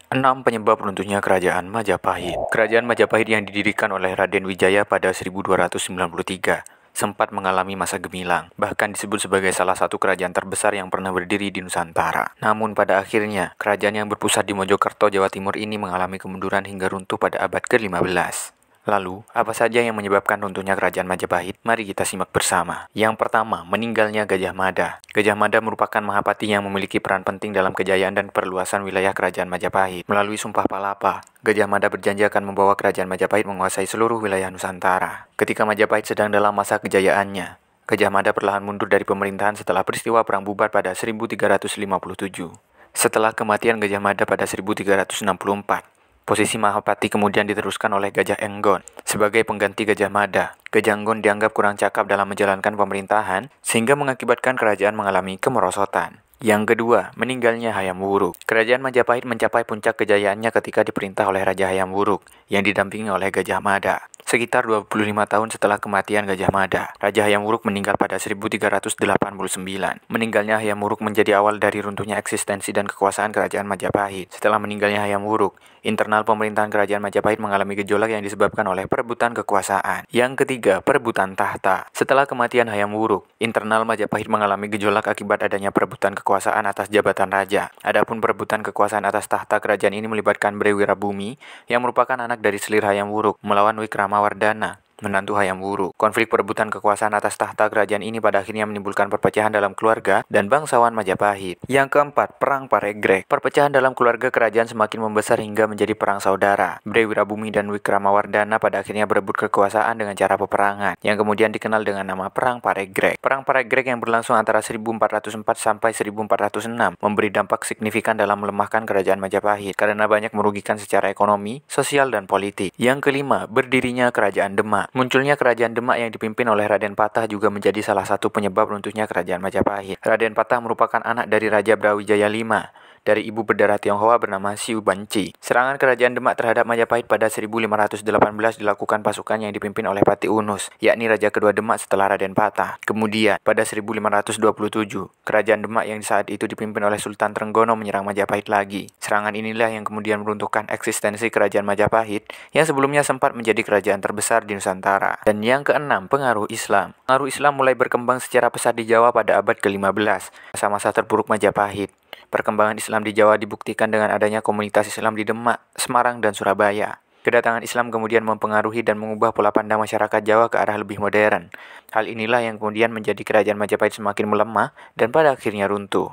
6 penyebab runtuhnya Kerajaan Majapahit. Kerajaan Majapahit yang didirikan oleh Raden Wijaya pada 1293 sempat mengalami masa gemilang, bahkan disebut sebagai salah satu kerajaan terbesar yang pernah berdiri di Nusantara. Namun pada akhirnya, kerajaan yang berpusat di Mojokerto, Jawa Timur ini mengalami kemunduran hingga runtuh pada abad ke-15. Lalu, apa saja yang menyebabkan runtuhnya Kerajaan Majapahit? Mari kita simak bersama. Yang pertama, meninggalnya Gajah Mada. Gajah Mada merupakan Mahapati yang memiliki peran penting dalam kejayaan dan perluasan wilayah Kerajaan Majapahit. Melalui Sumpah Palapa, Gajah Mada berjanji akan membawa Kerajaan Majapahit menguasai seluruh wilayah Nusantara. Ketika Majapahit sedang dalam masa kejayaannya, Gajah Mada perlahan mundur dari pemerintahan setelah peristiwa Perang Bubar pada 1357. Setelah kematian Gajah Mada pada 1364, posisi Mahapati kemudian diteruskan oleh Gajah Enggon sebagai pengganti Gajah Mada. Gajah Enggon dianggap kurang cakap dalam menjalankan pemerintahan sehingga mengakibatkan kerajaan mengalami kemerosotan. Yang kedua, meninggalnya Hayam Wuruk. Kerajaan Majapahit mencapai puncak kejayaannya ketika diperintah oleh Raja Hayam Wuruk yang didampingi oleh Gajah Mada. Sekitar 25 tahun setelah kematian Gajah Mada, Raja Hayam Wuruk meninggal pada 1389. Meninggalnya Hayam Wuruk menjadi awal dari runtuhnya eksistensi dan kekuasaan Kerajaan Majapahit. Setelah meninggalnya Hayam Wuruk, internal pemerintahan Kerajaan Majapahit mengalami gejolak yang disebabkan oleh perebutan kekuasaan. Yang ketiga, perebutan tahta. Setelah kematian Hayam Wuruk, internal Majapahit mengalami gejolak akibat adanya perebutan kekuasaan atas jabatan raja. Adapun perebutan kekuasaan atas tahta kerajaan ini melibatkan Bre Wirabumi yang merupakan anak dari selir Hayam Wuruk melawan Wikramawardhana, menantu Hayam Wuruk. Konflik perebutan kekuasaan atas tahta kerajaan ini pada akhirnya menimbulkan perpecahan dalam keluarga dan bangsawan Majapahit. Yang keempat, Perang Paregreg. Perpecahan dalam keluarga kerajaan semakin membesar hingga menjadi perang saudara. Bre Wirabumi dan Wikramawardhana pada akhirnya berebut kekuasaan dengan cara peperangan, yang kemudian dikenal dengan nama Perang Paregreg. Perang Paregreg yang berlangsung antara 1404 sampai 1406 memberi dampak signifikan dalam melemahkan kerajaan Majapahit karena banyak merugikan secara ekonomi, sosial, dan politik. Yang kelima, berdirinya Kerajaan Demak. Munculnya Kerajaan Demak yang dipimpin oleh Raden Patah juga menjadi salah satu penyebab runtuhnya Kerajaan Majapahit. Raden Patah merupakan anak dari Raja Brawijaya V dari ibu berdarah Tionghoa bernama Siu Banci. Serangan Kerajaan Demak terhadap Majapahit pada 1518 dilakukan pasukan yang dipimpin oleh Pati Unus, yakni Raja kedua Demak setelah Raden Patah. Kemudian, pada 1527, Kerajaan Demak yang saat itu dipimpin oleh Sultan Trenggono menyerang Majapahit lagi. Serangan inilah yang kemudian meruntuhkan eksistensi Kerajaan Majapahit yang sebelumnya sempat menjadi kerajaan terbesar di Nusantara. Dan yang keenam, pengaruh Islam. Pengaruh Islam mulai berkembang secara pesat di Jawa pada abad ke-15, masa-masa terburuk Majapahit. Perkembangan Islam di Jawa dibuktikan dengan adanya komunitas Islam di Demak, Semarang, dan Surabaya. Kedatangan Islam kemudian mempengaruhi dan mengubah pola pandang masyarakat Jawa ke arah lebih modern. Hal inilah yang kemudian menjadi Kerajaan Majapahit semakin melemah dan pada akhirnya runtuh.